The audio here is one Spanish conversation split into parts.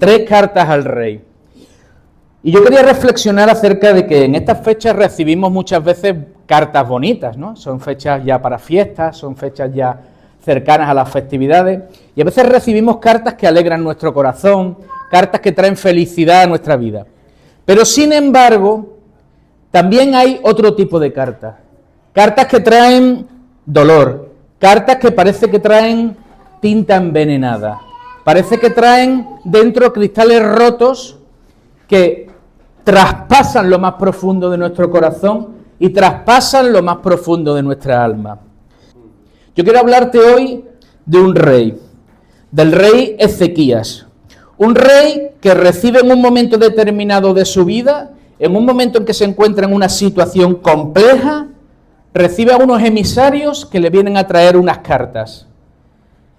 3 cartas al rey. Y yo quería reflexionar acerca de que en estas fechas recibimos muchas veces cartas bonitas, ¿no? Son fechas ya para fiestas, son fechas ya cercanas a las festividades, y a veces recibimos cartas que alegran nuestro corazón, cartas que traen felicidad a nuestra vida. Pero sin embargo, también hay otro tipo de cartas. Cartas que traen dolor, cartas que parece que traen tinta envenenada, parece que traen dentro cristales rotos que traspasan lo más profundo de nuestro corazón y traspasan lo más profundo de nuestra alma. Yo quiero hablarte hoy de un rey, del rey Ezequías, un rey que recibe en un momento determinado de su vida, en un momento en que se encuentra en una situación compleja, recibe a unos emisarios que le vienen a traer unas cartas.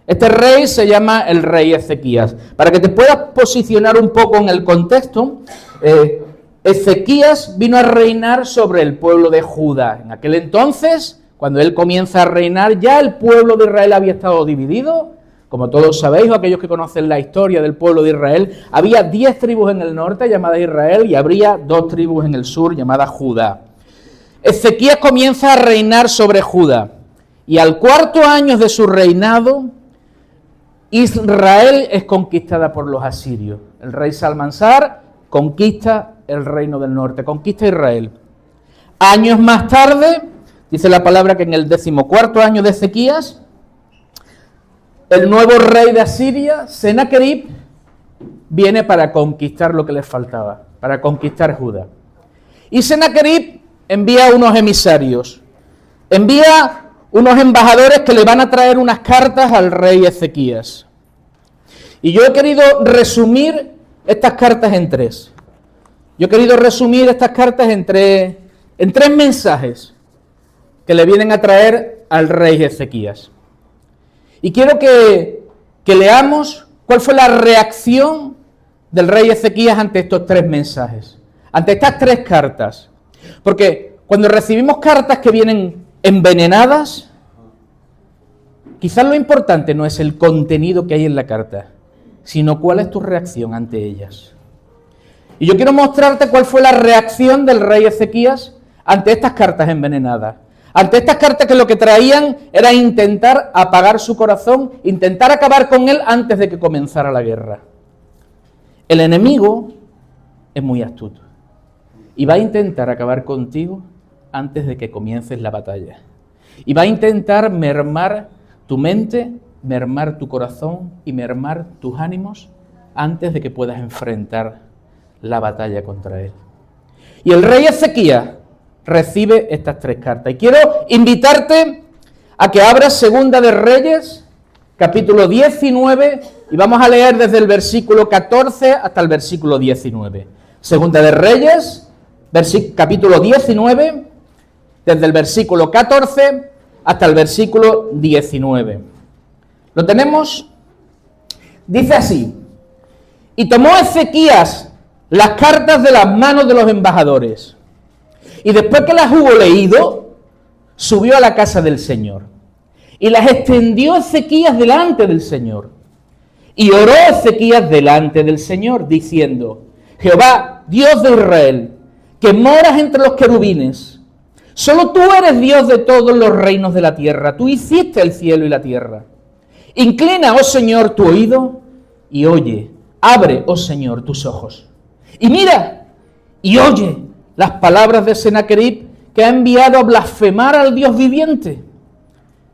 Este rey se llama el rey Ezequías. Para que te puedas posicionar un poco en el contexto, Ezequías vino a reinar sobre el pueblo de Judá. En aquel entonces, cuando él comienza a reinar, ya el pueblo de Israel había estado dividido. Como todos sabéis, o aquellos que conocen la historia del pueblo de Israel, había 10 tribus en el norte llamadas Israel y habría 2 tribus en el sur llamadas Judá. Ezequías comienza a reinar sobre Judá y al 4º año de su reinado, Israel es conquistada por los asirios. El rey Salmansar conquista el reino del norte, conquista Israel. Años más tarde, dice la palabra que en el 14º año de Ezequías, el nuevo rey de Asiria, Senaquerib, viene para conquistar lo que les faltaba, para conquistar Judá. Y Senaquerib envía unos emisarios, envía unos embajadores que le van a traer unas cartas al rey Ezequías. Y yo he querido resumir estas cartas en 3. Yo he querido resumir estas cartas en tres mensajes que le vienen a traer al rey Ezequías. Y quiero que leamos cuál fue la reacción del rey Ezequías ante estos 3 mensajes, ante estas 3 cartas. Porque cuando recibimos cartas que vienen envenenadas, quizás lo importante no es el contenido que hay en la carta, sino cuál es tu reacción ante ellas. Y yo quiero mostrarte cuál fue la reacción del rey Ezequías ante estas cartas envenenadas. Ante estas cartas que lo que traían era intentar apagar su corazón, intentar acabar con él antes de que comenzara la guerra. El enemigo es muy astuto y va a intentar acabar contigo antes de que comiences la batalla. Y va a intentar mermar tu mente, mermar tu corazón y mermar tus ánimos antes de que puedas enfrentar la batalla contra él. Y el rey Ezequías recibe estas 3 cartas. Y quiero invitarte a que abras Segunda de Reyes, capítulo 19, y vamos a leer desde el versículo 14 hasta el versículo 19. Segunda de Reyes, capítulo 19, desde el versículo 14 hasta el versículo 19. ¿Lo tenemos? Dice así: y tomó Ezequías las cartas de las manos de los embajadores, y después que las hubo leído, subió a la casa del Señor, y las extendió Ezequías delante del Señor. Y oró Ezequías delante del Señor, diciendo: Jehová, Dios de Israel, que moras entre los querubines, solo tú eres Dios de todos los reinos de la tierra. Tú hiciste el cielo y la tierra. Inclina, oh Señor, tu oído y oye. Abre, oh Señor, tus ojos. Y mira y oye las palabras de Senaquerib, que ha enviado a blasfemar al Dios viviente.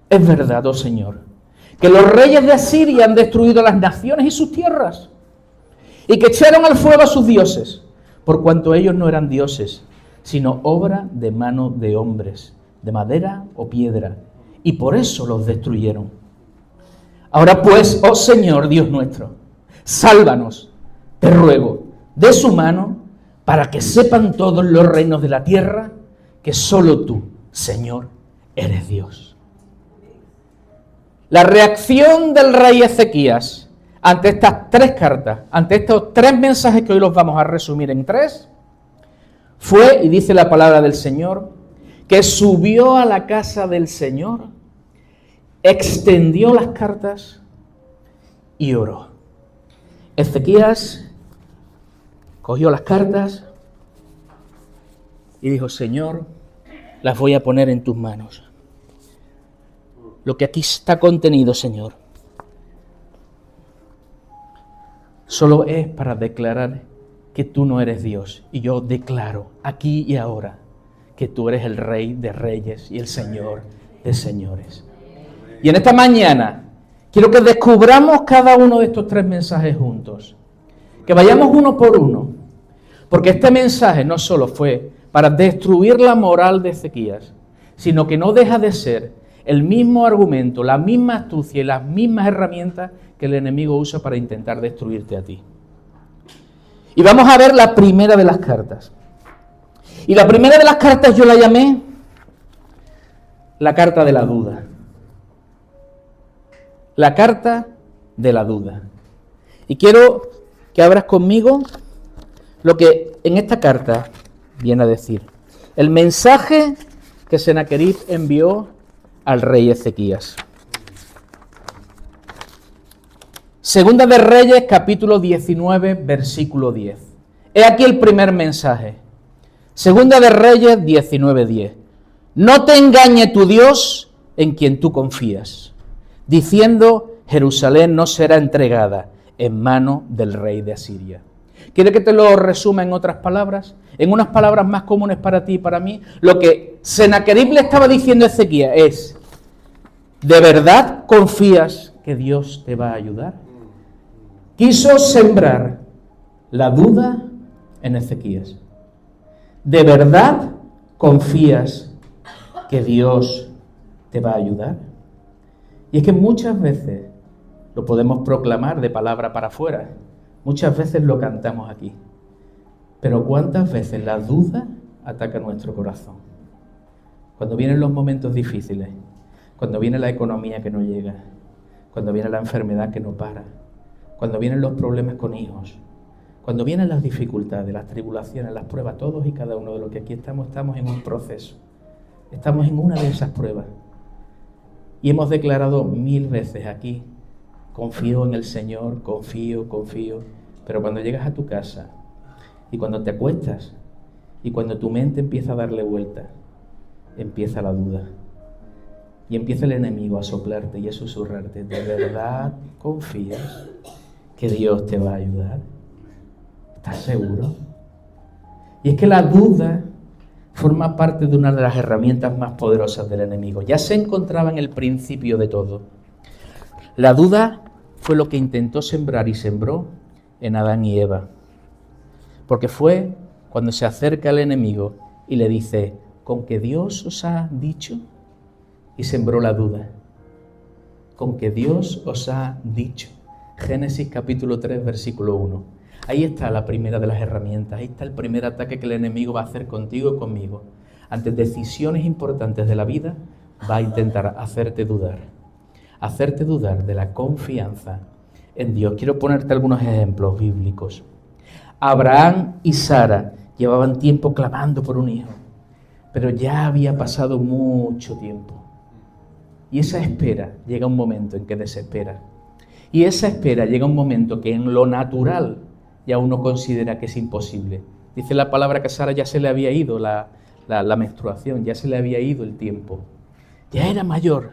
Es verdad, oh Señor, que los reyes de Asiria han destruido las naciones y sus tierras, y que echaron al fuego a sus dioses, por cuanto ellos no eran dioses, sino obra de mano de hombres, de madera o piedra, y por eso los destruyeron. Ahora pues, oh Señor Dios nuestro, sálvanos, te ruego, de su mano, para que sepan todos los reinos de la tierra que solo tú, Señor, eres Dios. La reacción del rey Ezequías ante estas 3 cartas, ante estos 3 mensajes que hoy los vamos a resumir en 3, fue, y dice la palabra del Señor, que subió a la casa del Señor, extendió las cartas y oró. Ezequías cogió las cartas y dijo: Señor, las voy a poner en tus manos. Lo que aquí está contenido, Señor, solo es para declarar que tú no eres Dios. Y yo declaro aquí y ahora que tú eres el Rey de Reyes y el Señor de Señores. Y en esta mañana quiero que descubramos cada uno de estos 3 mensajes juntos. Que vayamos uno por uno. Porque este mensaje no solo fue para destruir la moral de Ezequías, sino que no deja de ser el mismo argumento, la misma astucia y las mismas herramientas que el enemigo usa para intentar destruirte a ti. Y vamos a ver la primera de las cartas. Y la primera de las cartas yo la llamé la carta de la duda. La carta de la duda. Y quiero que abras conmigo lo que en esta carta viene a decir. El mensaje que Sennacherib envió al rey Ezequías. Segunda de Reyes, capítulo 19, versículo 10. He aquí el primer mensaje. Segunda de Reyes 19:10. No te engañe tu Dios en quien tú confías, diciendo: Jerusalén no será entregada en mano del rey de Asiria. ¿Quiere que te lo resuma en otras palabras? En unas palabras más comunes para ti y para mí. Lo que Sennacherib le estaba diciendo a Ezequías es: ¿de verdad confías que Dios te va a ayudar? Quiso sembrar la duda en Ezequías. ¿De verdad confías que Dios te va a ayudar? Y es que muchas veces lo podemos proclamar de palabra para afuera, muchas veces lo cantamos aquí, pero ¿cuántas veces la duda ataca nuestro corazón? Cuando vienen los momentos difíciles, cuando viene la economía que no llega, cuando viene la enfermedad que no para, cuando vienen los problemas con hijos, cuando vienen las dificultades, las tribulaciones, las pruebas, todos y cada uno de los que aquí estamos en un proceso. Estamos en una de esas pruebas. Y hemos declarado 1000 veces aquí: confío en el Señor, confío. Pero cuando llegas a tu casa y cuando te acuestas y cuando tu mente empieza a darle vuelta, empieza la duda. Y empieza el enemigo a soplarte y a susurrarte: ¿de verdad confías que Dios te va a ayudar? ¿Estás seguro? Y es que la duda forma parte de una de las herramientas más poderosas del enemigo. Ya se encontraba en el principio de todo. La duda fue lo que intentó sembrar y sembró en Adán y Eva. Porque fue cuando se acerca el enemigo y le dice: ¿con que Dios os ha dicho? Y sembró la duda. ¿Con que Dios os ha dicho? Génesis capítulo 3, versículo 1. Ahí está la primera de las herramientas, ahí está el primer ataque que el enemigo va a hacer contigo y conmigo. Ante decisiones importantes de la vida, va a intentar hacerte dudar de la confianza en Dios. Quiero ponerte algunos ejemplos bíblicos. Abraham y Sara llevaban tiempo clamando por un hijo, pero ya había pasado mucho tiempo. Y esa espera llega un momento en que desespera. Y esa espera llega un momento que en lo natural ya uno considera que es imposible. Dice la palabra que a Sara ya se le había ido la menstruación, ya se le había ido el tiempo. Ya era mayor.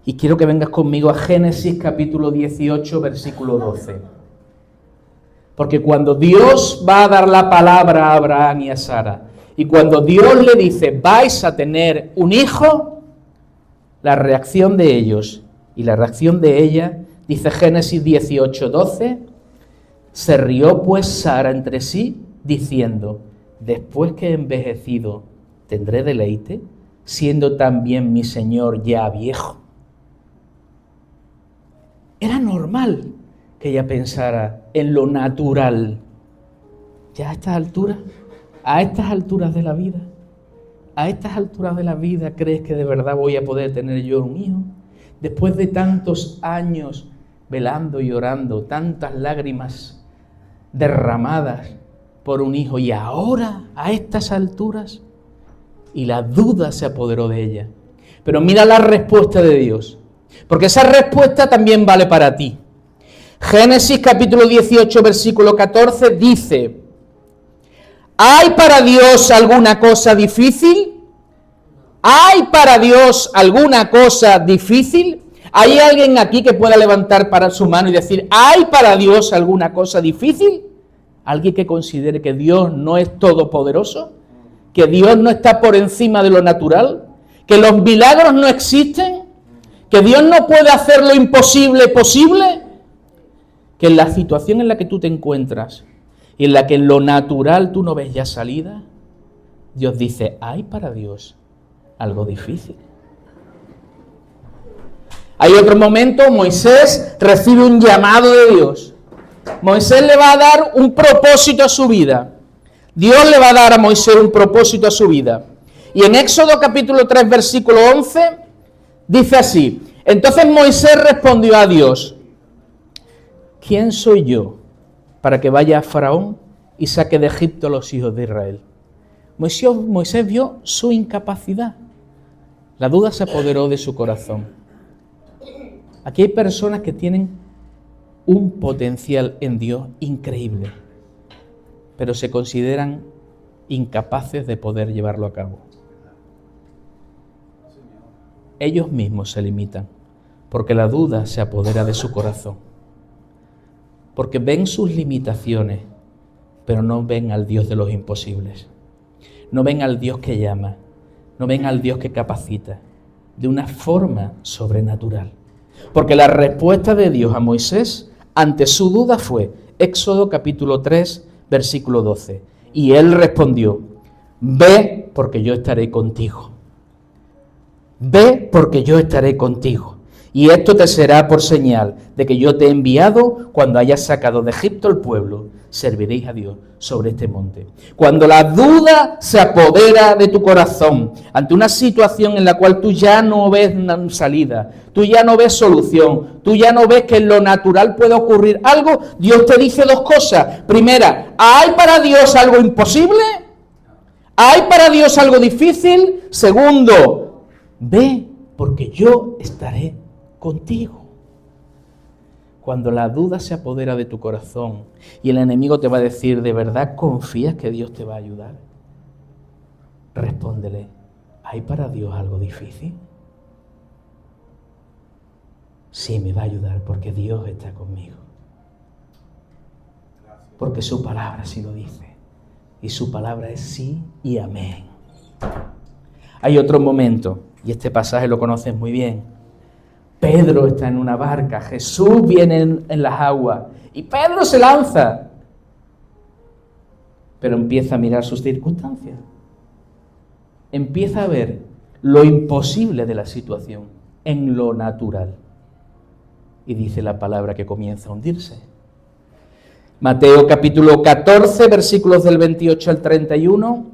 Y quiero que vengas conmigo a Génesis capítulo 18, versículo 12. Porque cuando Dios va a dar la palabra a Abraham y a Sara, y cuando Dios le dice: vais a tener un hijo, la reacción de ellos y la reacción de ella, dice Génesis 18, 12, se rió pues Sara entre sí, diciendo: después que he envejecido, ¿tendré deleite, siendo también mi Señor ya viejo? Era normal que ella pensara en lo natural. Ya a estas alturas de la vida, ¿crees que de verdad voy a poder tener yo un hijo? Después de tantos años velando y orando, tantas lágrimas derramadas por un hijo, y ahora, a estas alturas, y la duda se apoderó de ella. Pero mira la respuesta de Dios, porque esa respuesta también vale para ti. Génesis capítulo 18, versículo 14 dice: ¿hay para Dios alguna cosa difícil? ¿Hay para Dios alguna cosa difícil? ¿Hay alguien aquí que pueda levantar para su mano y decir: ¿hay para Dios alguna cosa difícil? ¿Alguien que considere que Dios no es todopoderoso? ¿Que Dios no está por encima de lo natural? ¿Que los milagros no existen? ¿Que Dios no puede hacer lo imposible posible? Que en la situación en la que tú te encuentras y en la que en lo natural tú no ves ya salida, Dios dice: ¿hay para Dios algo difícil? Hay otro momento, Moisés recibe un llamado de Dios. Moisés le va a dar un propósito a su vida. Dios le va a dar a Moisés un propósito a su vida. Y en Éxodo capítulo 3, versículo 11, dice así: entonces Moisés respondió a Dios: ¿quién soy yo para que vaya a Faraón y saque de Egipto a los hijos de Israel? Moisés vio su incapacidad. La duda se apoderó de su corazón. Aquí hay personas que tienen un potencial en Dios increíble, pero se consideran incapaces de poder llevarlo a cabo. Ellos mismos se limitan, porque la duda se apodera de su corazón, porque ven sus limitaciones, pero no ven al Dios de los imposibles, no ven al Dios que llama, no ven al Dios que capacita, de una forma sobrenatural. Porque la respuesta de Dios a Moisés ante su duda fue Éxodo capítulo 3, versículo 12. Y él respondió: ve, porque yo estaré contigo. Ve, porque yo estaré contigo. Y esto te será por señal de que yo te he enviado. Cuando hayas sacado de Egipto el pueblo, serviréis a Dios sobre este monte. Cuando la duda se apodera de tu corazón ante una situación en la cual tú ya no ves salida, tú ya no ves solución, tú ya no ves que en lo natural puede ocurrir algo, Dios te dice dos cosas. Primera, ¿hay para Dios algo imposible? ¿Hay para Dios algo difícil? Segundo, ve, porque yo estaré contigo. Cuando la duda se apodera de tu corazón y el enemigo te va a decir: ¿de verdad confías que Dios te va a ayudar? Respóndele: ¿hay para Dios algo difícil? Sí, me va a ayudar porque Dios está conmigo. Porque su palabra sí lo dice. Y su palabra es sí y amén. Hay otro momento, y este pasaje lo conoces muy bien. Pedro está en una barca, Jesús viene en las aguas y Pedro se lanza, pero empieza a mirar sus circunstancias, empieza a ver lo imposible de la situación en lo natural y dice la palabra que comienza a hundirse. Mateo capítulo 14, versículos del 28 al 31.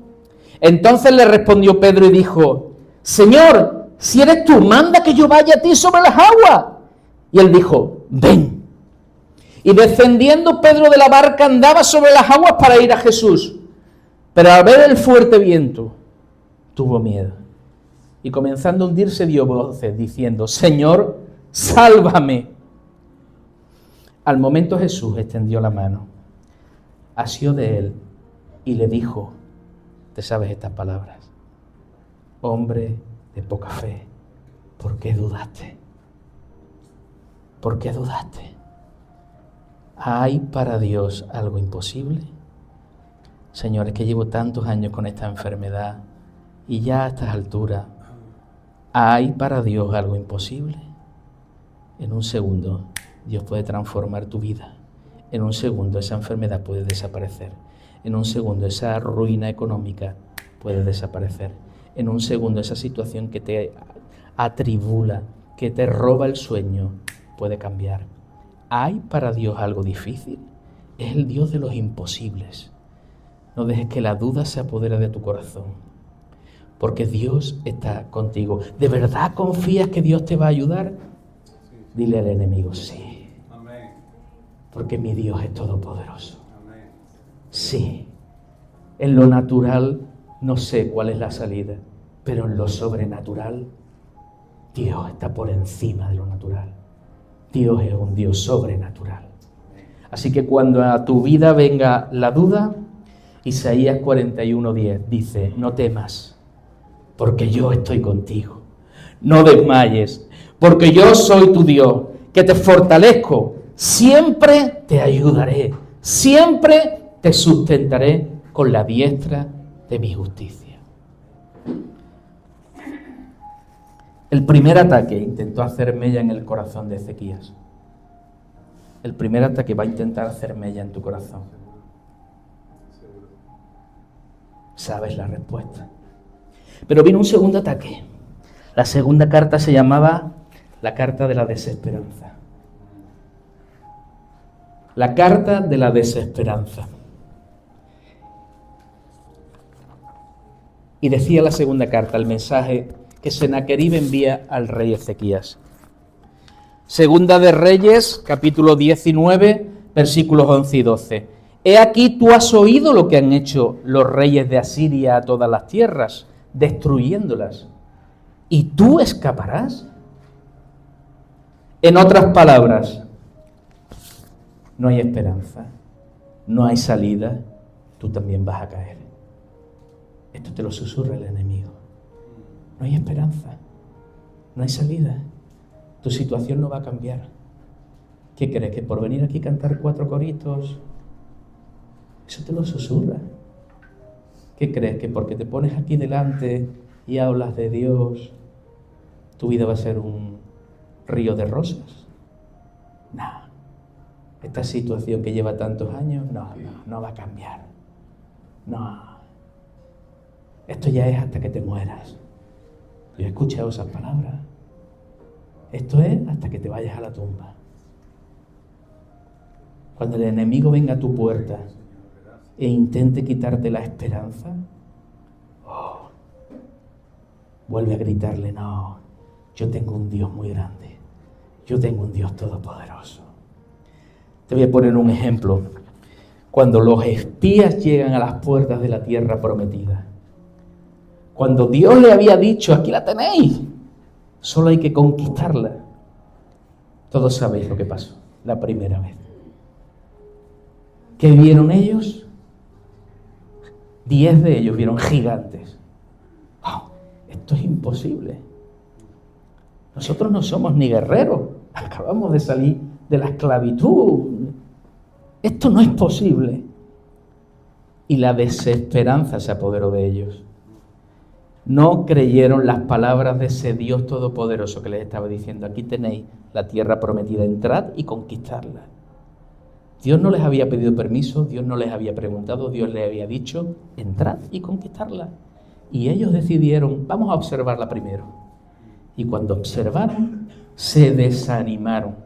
Entonces le respondió Pedro y dijo: Señor, si eres tú, manda que yo vaya a ti sobre las aguas. Y él dijo: ven. Y descendiendo Pedro de la barca andaba sobre las aguas para ir a Jesús. Pero al ver el fuerte viento, tuvo miedo. Y comenzando a hundirse dio voces diciendo: Señor, sálvame. Al momento Jesús extendió la mano, asió de él y le dijo: ¿te sabes estas palabras? Hombre de poca fe, ¿por qué dudaste? ¿Por qué dudaste? ¿Hay para Dios algo imposible? Señor, es que llevo tantos años con esta enfermedad y ya a estas alturas, ¿hay para Dios algo imposible? En un segundo, Dios puede transformar tu vida. En un segundo, esa enfermedad puede desaparecer. En un segundo, esa ruina económica puede desaparecer. En un segundo, esa situación que te atribula, que te roba el sueño, puede cambiar. ¿Hay para Dios algo difícil? Es el Dios de los imposibles. No dejes que la duda se apodere de tu corazón, porque Dios está contigo. ¿De verdad confías que Dios te va a ayudar? Dile al enemigo: sí, porque mi Dios es todopoderoso. Sí, en lo natural no sé cuál es la salida, pero en lo sobrenatural, Dios está por encima de lo natural. Dios es un Dios sobrenatural. Así que cuando a tu vida venga la duda, Isaías 41:10 dice, no temas, porque yo estoy contigo. No desmayes, porque yo soy tu Dios, que te fortalezco, siempre te ayudaré, siempre te sustentaré con la diestra de mi justicia. El primer ataque intentó hacer mella en el corazón de Ezequías. El primer ataque va a intentar hacer mella en tu corazón. Sabes la respuesta. Pero vino un segundo ataque. La segunda carta se llamaba la carta de la desesperanza. La carta de la desesperanza. Y decía la segunda carta, el mensaje que Sennacherib envía al rey Ezequías. Segunda de Reyes, capítulo 19, versículos 11 y 12. He aquí tú has oído lo que han hecho los reyes de Asiria a todas las tierras, destruyéndolas. ¿Y tú escaparás? En otras palabras, no hay esperanza, no hay salida, tú también vas a caer. Esto te lo susurra el enemigo. No hay esperanza, no hay salida. Tu situación no va a cambiar. ¿Qué crees? ¿Que por venir aquí a cantar 4 coritos? Eso te lo susurra. ¿Qué crees? ¿Que porque te pones aquí delante y hablas de Dios, tu vida va a ser un río de rosas? No. Esta situación que lleva tantos años, no va a cambiar. No. Esto ya es hasta que te mueras. Yo he escuchado esas palabras. Esto es hasta que te vayas a la tumba. Cuando el enemigo venga a tu puerta e intente quitarte la esperanza, vuelve a gritarle, no, yo tengo un Dios muy grande. Yo tengo un Dios todopoderoso. Te voy a poner un ejemplo. Cuando los espías llegan a las puertas de la tierra prometida, cuando Dios le había dicho, aquí la tenéis, solo hay que conquistarla. Todos sabéis lo que pasó la primera vez. ¿Qué vieron ellos? 10 de ellos vieron gigantes. ¡Oh! Esto es imposible. Nosotros no somos ni guerreros. Acabamos de salir de la esclavitud. Esto no es posible. Y la desesperanza se apoderó de ellos. No creyeron las palabras de ese Dios todopoderoso que les estaba diciendo, aquí tenéis la tierra prometida, entrad y conquistadla. Dios no les había pedido permiso, Dios no les había preguntado, Dios les había dicho, entrad y conquistadla. Y ellos decidieron, vamos a observarla primero. Y cuando observaron, se desanimaron.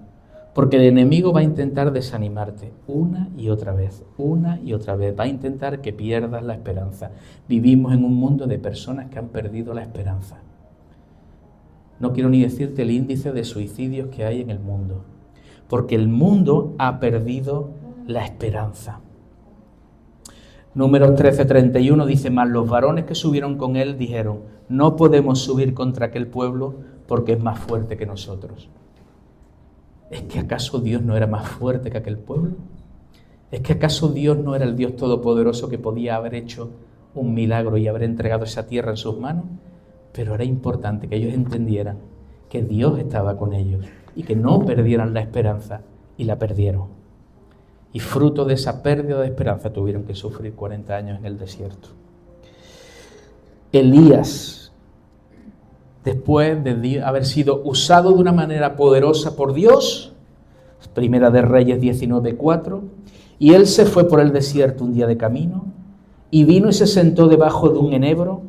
Porque el enemigo va a intentar desanimarte una y otra vez. Va a intentar que pierdas la esperanza. Vivimos en un mundo de personas que han perdido la esperanza. No quiero ni decirte el índice de suicidios que hay en el mundo. Porque el mundo ha perdido la esperanza. Números 13:31 dice, mas los varones que subieron con él dijeron, no podemos subir contra aquel pueblo porque es más fuerte que nosotros. ¿Es que acaso Dios no era más fuerte que aquel pueblo? ¿Es que acaso Dios no era el Dios todopoderoso que podía haber hecho un milagro y haber entregado esa tierra en sus manos? Pero era importante que ellos entendieran que Dios estaba con ellos y que no perdieran la esperanza, y la perdieron. Y fruto de esa pérdida de esperanza tuvieron que sufrir 40 años en el desierto. Elías, después de haber sido usado de una manera poderosa por Dios, Primera de Reyes 19:4, y él se fue por el desierto un día de camino, y vino y se sentó debajo de un enebro,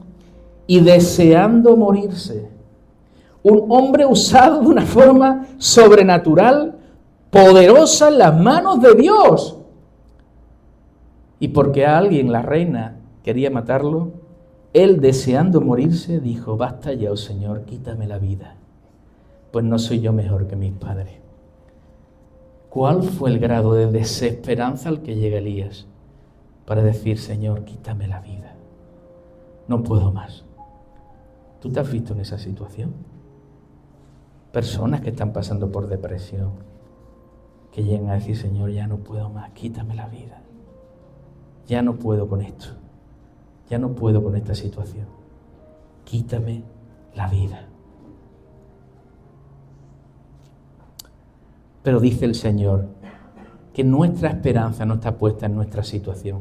y deseando morirse, un hombre usado de una forma sobrenatural, poderosa en las manos de Dios. Y porque a alguien, la reina, quería matarlo, él, deseando morirse, dijo, basta ya, oh Señor, quítame la vida, pues no soy yo mejor que mis padres. ¿Cuál fue el grado de desesperanza al que llega Elías para decir, Señor, quítame la vida? No puedo más. ¿Tú te has visto en esa situación? Personas que están pasando por depresión, que llegan a decir, Señor, ya no puedo más, quítame la vida. Ya no puedo con esto. Ya no puedo con esta situación. Quítame la vida. Pero dice el Señor que nuestra esperanza no está puesta en nuestra situación,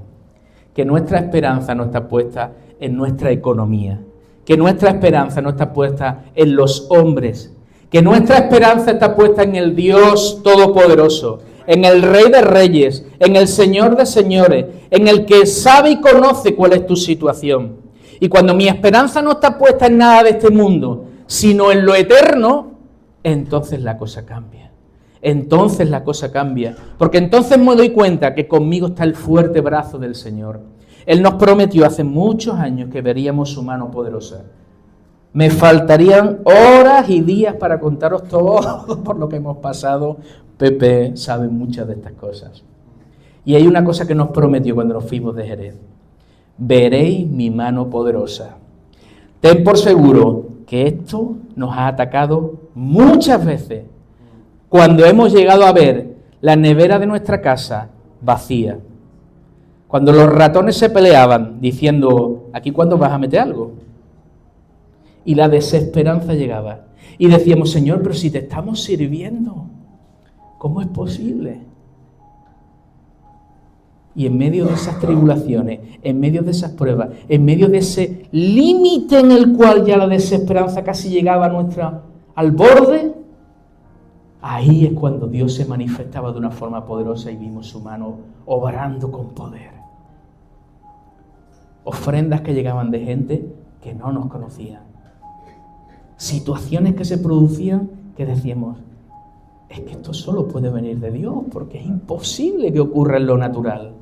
que nuestra esperanza no está puesta en nuestra economía, que nuestra esperanza no está puesta en los hombres, que nuestra esperanza está puesta en el Dios Todopoderoso, en el Rey de Reyes, en el Señor de Señores, en el que sabe y conoce cuál es tu situación. Y cuando mi esperanza no está puesta en nada de este mundo, sino en lo eterno, entonces la cosa cambia. Entonces la cosa cambia, porque entonces me doy cuenta que conmigo está el fuerte brazo del Señor. Él nos prometió hace muchos años que veríamos su mano poderosa. Me faltarían horas y días para contaros todo por lo que hemos pasado. Pepe sabe muchas de estas cosas. Y hay una cosa que nos prometió cuando nos fuimos de Jerez. Veréis mi mano poderosa. Ten por seguro que esto nos ha atacado muchas veces. Cuando hemos llegado a ver la nevera de nuestra casa vacía. Cuando los ratones se peleaban diciendo, ¿aquí cuándo vas a meter algo? Y la desesperanza llegaba. Y decíamos, Señor, pero si te estamos sirviendo, ¿cómo es posible? Y en medio de esas tribulaciones, en medio de esas pruebas, en medio de ese límite en el cual ya la desesperanza casi llegaba al borde, ahí es cuando Dios se manifestaba de una forma poderosa y vimos su mano obrando con poder. Ofrendas que llegaban de gente que no nos conocía. Situaciones que se producían que decíamos, es que esto solo puede venir de Dios, porque es imposible que ocurra en lo natural.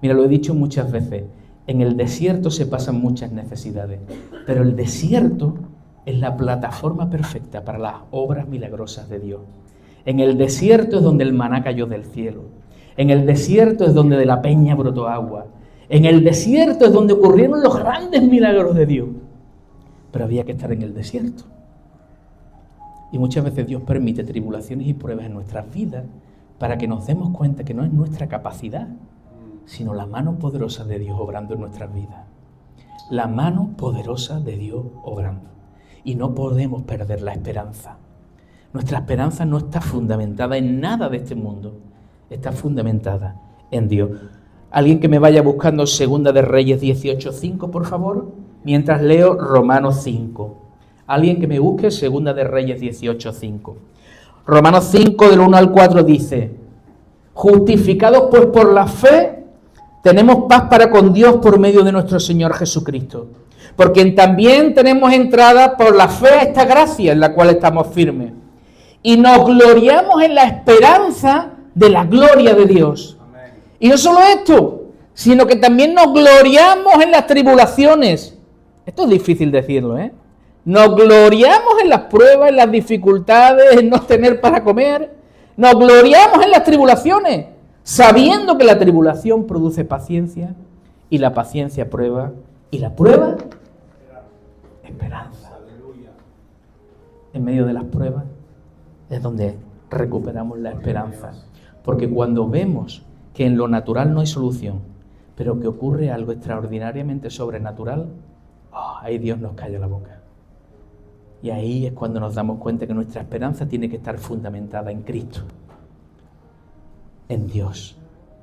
Mira, lo he dicho muchas veces, en el desierto se pasan muchas necesidades, pero el desierto es la plataforma perfecta para las obras milagrosas de Dios. En el desierto es donde el maná cayó del cielo. En el desierto es donde de la peña brotó agua. En el desierto es donde ocurrieron los grandes milagros de Dios. Pero había que estar en el desierto. Y muchas veces Dios permite tribulaciones y pruebas en nuestras vidas para que nos demos cuenta que no es nuestra capacidad, sino la mano poderosa de Dios obrando en nuestras vidas. La mano poderosa de Dios obrando. Y no podemos perder la esperanza. Nuestra esperanza no está fundamentada en nada de este mundo. Está fundamentada en Dios. Alguien que me vaya buscando Segunda de Reyes 18:5, por favor, mientras leo Romanos 5. Alguien que me busque Segunda de Reyes 18:5. Romanos 5, del 1 al 4 dice, justificados pues por la fe, tenemos paz para con Dios por medio de nuestro Señor Jesucristo. Porque también tenemos entrada por la fe a esta gracia en la cual estamos firmes. Y nos gloriamos en la esperanza de la gloria de Dios. Amén. Y no solo esto, sino que también nos gloriamos en las tribulaciones. Esto es difícil decirlo, ¿eh? Nos gloriamos en las pruebas, en las dificultades, en no tener para comer. Nos gloriamos en las tribulaciones, sabiendo que la tribulación produce paciencia, y la paciencia prueba, y la prueba, esperanza. En medio de las pruebas es donde recuperamos la esperanza. Porque cuando vemos que en lo natural no hay solución, pero que ocurre algo extraordinariamente sobrenatural, ahí Dios nos calla la boca. Y ahí es cuando nos damos cuenta que nuestra esperanza tiene que estar fundamentada en Cristo, en Dios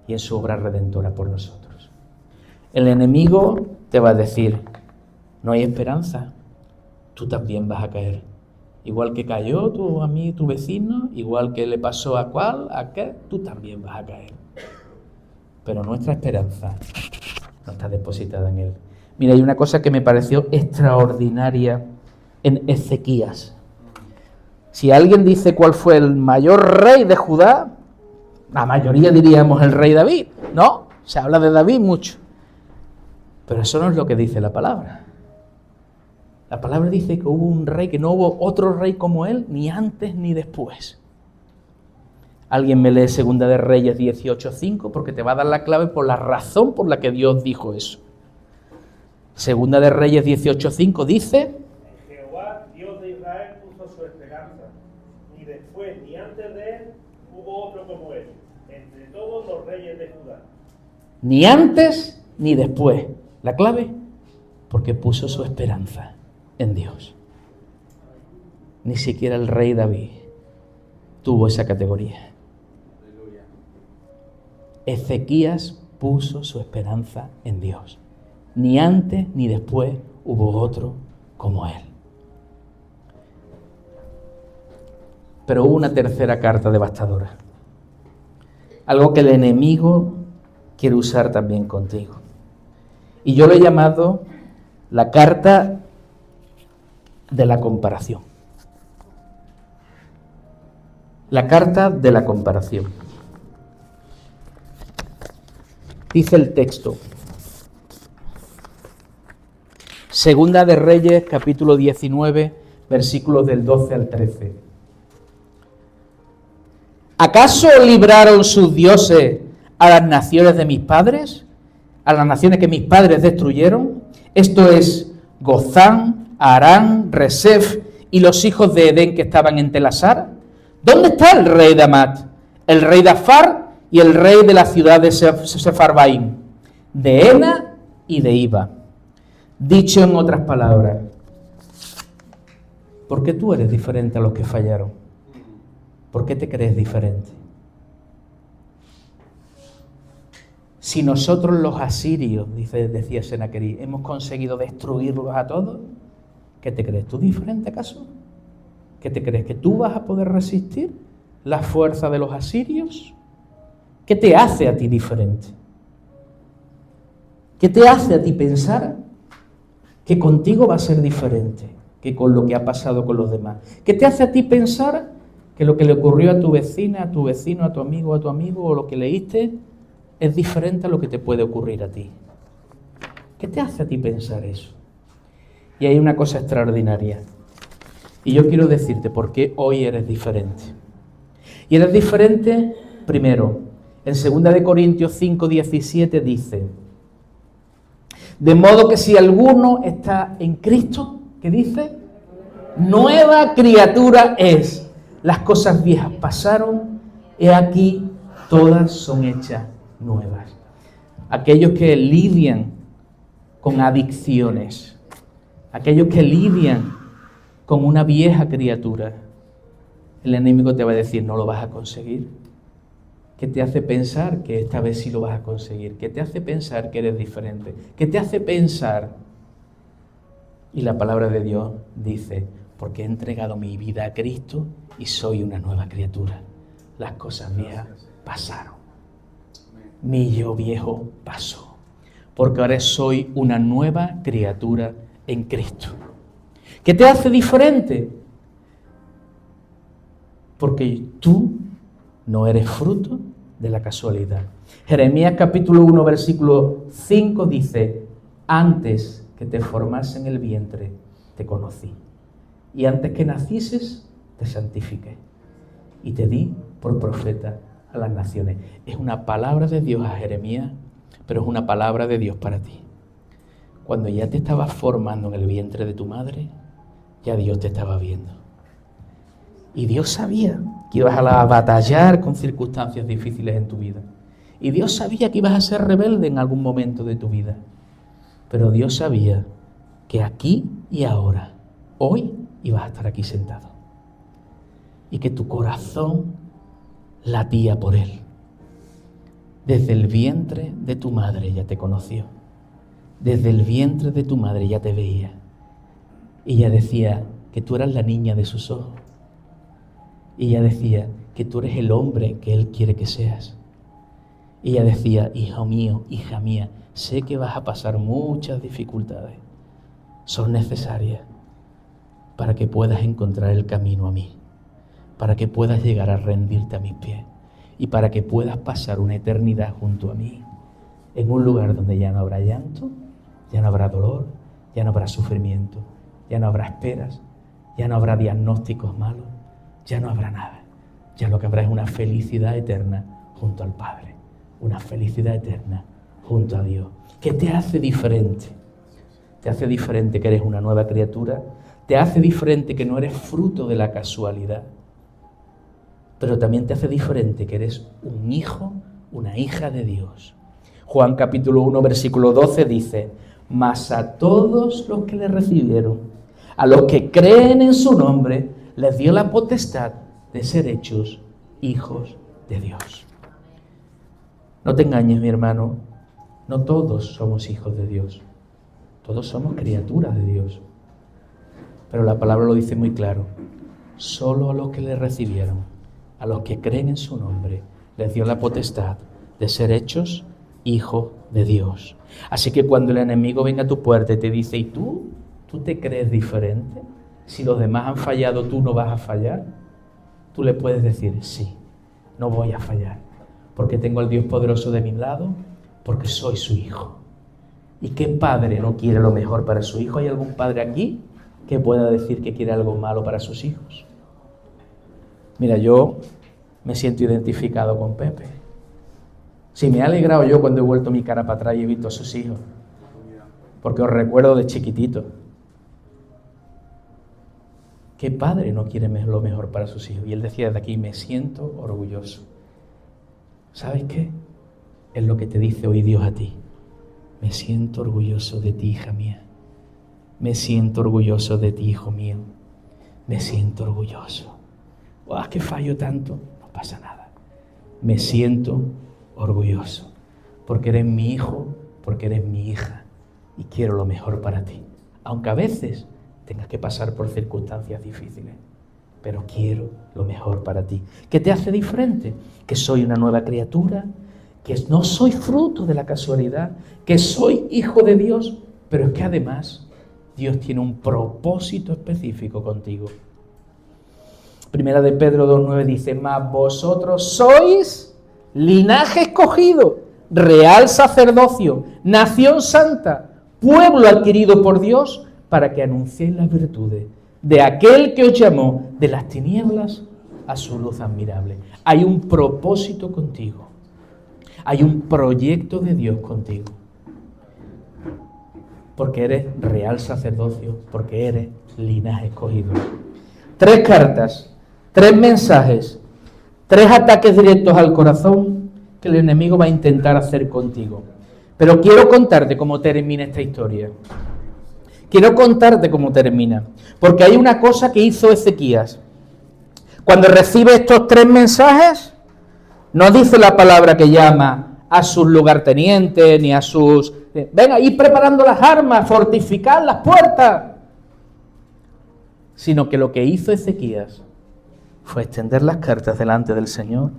y en su obra redentora por nosotros. El enemigo te va a decir, no hay esperanza, tú también vas a caer. Igual que cayó tu vecino, igual que le pasó a qué, tú también vas a caer. Pero nuestra esperanza no está depositada en Él. Mira, hay una cosa que me pareció extraordinaria en Ezequías. Si alguien dice cuál fue el mayor rey de Judá, la mayoría diríamos el rey David, ¿no? Se habla de David mucho. Pero eso no es lo que dice la palabra. La palabra dice que hubo un rey, que no hubo otro rey como él, ni antes ni después. Alguien me lee Segunda de Reyes 18:5 porque te va a dar la clave por la razón por la que Dios dijo eso. Segunda de Reyes 18:5 dice: en Jehová, Dios de Israel, puso su esperanza, ni después ni antes de él reyes de Judá. Ni antes ni después. ¿La clave? Porque puso su esperanza en Dios. Ni siquiera el rey David tuvo esa categoría. Ezequías puso su esperanza en Dios. Ni antes ni después hubo otro como él. Pero hubo una tercera carta devastadora. Algo que el enemigo quiere usar también contigo. Y yo lo he llamado la carta de la comparación. La carta de la comparación. Dice el texto. Segunda de Reyes, capítulo 19, versículos del 12 al 13. ¿Acaso libraron sus dioses a las naciones de mis padres? ¿A las naciones que mis padres destruyeron? Esto es Gozán, Harán, Resef y los hijos de Edén que estaban en Telasar. ¿Dónde está el rey de Amat, el rey de Afar y el rey de la ciudad de Sefarbaim, de Ena y de Iba? Dicho en otras palabras, ¿por qué tú eres diferente a los que fallaron? ¿Por qué te crees diferente? Si nosotros los asirios, decía Senaquerib, hemos conseguido destruirlos a todos, ¿qué te crees tú diferente acaso? ¿Qué te crees? ¿Que tú vas a poder resistir la fuerza de los asirios? ¿Qué te hace a ti diferente? ¿Qué te hace a ti pensar que contigo va a ser diferente que con lo que ha pasado con los demás? ¿Qué te hace a ti pensar que lo que le ocurrió a tu vecina, a tu vecino, a tu amigo o lo que leíste es diferente a lo que te puede ocurrir a ti? ¿Qué te hace a ti pensar eso? Y hay una cosa extraordinaria. Y yo quiero decirte por qué hoy eres diferente. Y eres diferente, primero, en 2 de Corintios 5:17 dice: de modo que si alguno está en Cristo, ¿qué dice? Nueva criatura es. Las cosas viejas pasaron, he aquí, todas son hechas nuevas. Aquellos que lidian con adicciones, aquellos que lidian con una vieja criatura, el enemigo te va a decir, no lo vas a conseguir. ¿Qué te hace pensar que esta vez sí lo vas a conseguir? ¿Qué te hace pensar que eres diferente? ¿Qué te hace pensar? Y la palabra de Dios dice, porque he entregado mi vida a Cristo y soy una nueva criatura. Las cosas viejas pasaron. Mi yo viejo pasó. Porque ahora soy una nueva criatura en Cristo. ¿Qué te hace diferente? Porque tú no eres fruto de la casualidad. Jeremías capítulo 1, versículo 5 dice, antes que te formase en el vientre, te conocí. Y antes que nacieses, te santifiqué. Y te di por profeta a las naciones. Es una palabra de Dios a Jeremías, pero es una palabra de Dios para ti. Cuando ya te estabas formando en el vientre de tu madre, ya Dios te estaba viendo. Y Dios sabía que ibas a batallar con circunstancias difíciles en tu vida. Y Dios sabía que ibas a ser rebelde en algún momento de tu vida. Pero Dios sabía que aquí y ahora, hoy, ibas a estar aquí sentado. Y que tu corazón latía por Él. Desde el vientre de tu madre ya te conoció. Desde el vientre de tu madre ya te veía. Y ella decía que tú eras la niña de sus ojos. Y ella decía que tú eres el hombre que Él quiere que seas. Y ella decía, hijo mío, hija mía, sé que vas a pasar muchas dificultades. Son necesarias para que puedas encontrar el camino a mí. Para que puedas llegar a rendirte a mis pies. Y para que puedas pasar una eternidad junto a mí. En un lugar donde ya no habrá llanto, ya no habrá dolor, ya no habrá sufrimiento, ya no habrá esperas, ya no habrá diagnósticos malos, ya no habrá nada. Ya lo que habrá es una felicidad eterna junto al Padre, una felicidad eterna junto a Dios. ¿Qué te hace diferente? Te hace diferente que eres una nueva criatura, te hace diferente que no eres fruto de la casualidad, pero también te hace diferente que eres un hijo una hija de Dios. Juan capítulo 1, versículo 12 dice: mas a todos los que le recibieron, a los que creen en su nombre, les dio la potestad de ser hechos hijos de Dios. No te engañes, mi hermano, no todos somos hijos de Dios. Todos somos criaturas de Dios. Pero la palabra lo dice muy claro. Solo a los que le recibieron, a los que creen en su nombre, les dio la potestad de ser hechos hijos de Dios. Así que cuando el enemigo venga a tu puerta y te dice: ¿y tú? ¿Tú te crees diferente? Si los demás han fallado, ¿tú no vas a fallar? Tú le puedes decir: sí, no voy a fallar, porque tengo al Dios poderoso de mi lado, porque soy su hijo. ¿Y qué padre no quiere lo mejor para su hijo? ¿Hay algún padre aquí que pueda decir que quiere algo malo para sus hijos? Mira, yo me siento identificado con Pepe. Si me ha alegrado yo cuando he vuelto mi cara para atrás y he visto a sus hijos, porque os recuerdo de chiquitito. ¿Qué padre no quiere lo mejor para sus hijos? Y él decía desde aquí: me siento orgulloso. ¿Sabes qué? Es lo que te dice hoy Dios a ti. Me siento orgulloso de ti, hija mía. Me siento orgulloso de ti, hijo mío. Me siento orgulloso. ¡Ah, qué fallo tanto! No pasa nada. Me siento orgulloso, porque eres mi hijo, porque eres mi hija, y quiero lo mejor para ti. Aunque a veces tengas que pasar por circunstancias difíciles, pero quiero lo mejor para ti. ¿Qué te hace diferente? Que soy una nueva criatura, que no soy fruto de la casualidad, que soy hijo de Dios, pero es que además Dios tiene un propósito específico contigo. Primera de Pedro 2:9 dice: mas vosotros sois linaje escogido, real sacerdocio, nación santa, pueblo adquirido por Dios, para que anunciéis las virtudes de aquel que os llamó de las tinieblas a su luz admirable. Hay un propósito contigo. Hay un proyecto de Dios contigo. Porque eres real sacerdocio, porque eres linaje escogido. 3 cartas, 3 mensajes, 3 ataques directos al corazón que el enemigo va a intentar hacer contigo. Pero quiero contarte cómo termina esta historia. Quiero contarte cómo termina. Porque hay una cosa que hizo Ezequías. Cuando recibe estos 3 mensajes, no dice la palabra que llama a sus lugartenientes, ni a sus... venga, ir preparando las armas, fortificar las puertas. Sino que lo que hizo Ezequías fue extender las cartas delante del Señor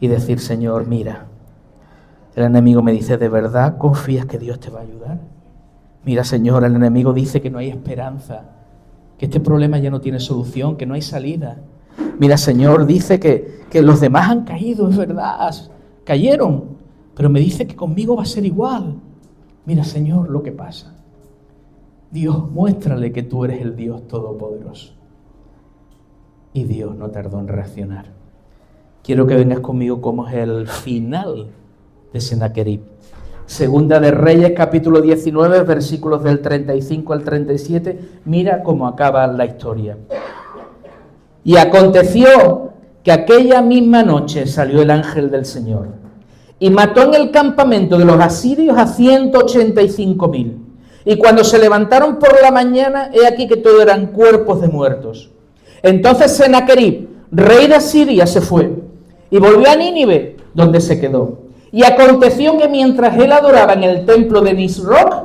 y decir: Señor, mira, el enemigo me dice: ¿de verdad confías que Dios te va a ayudar? Mira, Señor, el enemigo dice que no hay esperanza, que este problema ya no tiene solución, que no hay salida. Mira, Señor, dice que los demás han caído, es verdad, cayeron, pero me dice que conmigo va a ser igual. Mira, Señor, lo que pasa. Dios, muéstrale que tú eres el Dios Todopoderoso. Y Dios no tardó en reaccionar. Quiero que vengas conmigo cómo es el final de Sennacherib. Segunda de Reyes, capítulo 19, versículos del 35 al 37. Mira cómo acaba la historia. Y aconteció que aquella misma noche salió el ángel del Señor y mató en el campamento de los asirios a 185.000. Y cuando se levantaron por la mañana, he aquí que todo eran cuerpos de muertos. Entonces Sennacherib, rey de Asiria, se fue y volvió a Nínive, donde se quedó. Y aconteció que mientras él adoraba en el templo de Nisroch,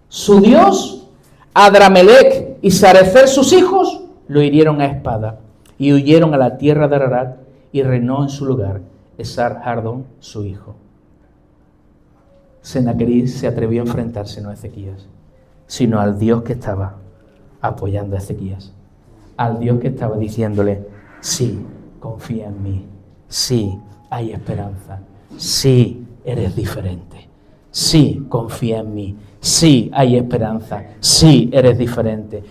su dios, Adramelech y Sarecer, sus hijos, lo hirieron a espada y huyeron a la tierra de Ararat, y reinó en su lugar Esar-Hardón, su hijo. Sennacherib se atrevió a enfrentarse no a Ezequías, sino al Dios que estaba apoyando a Ezequías, al Dios que estaba diciéndole: sí, confía en mí, sí, hay esperanza, sí, eres diferente, sí, confía en mí, sí, hay esperanza, sí, eres diferente.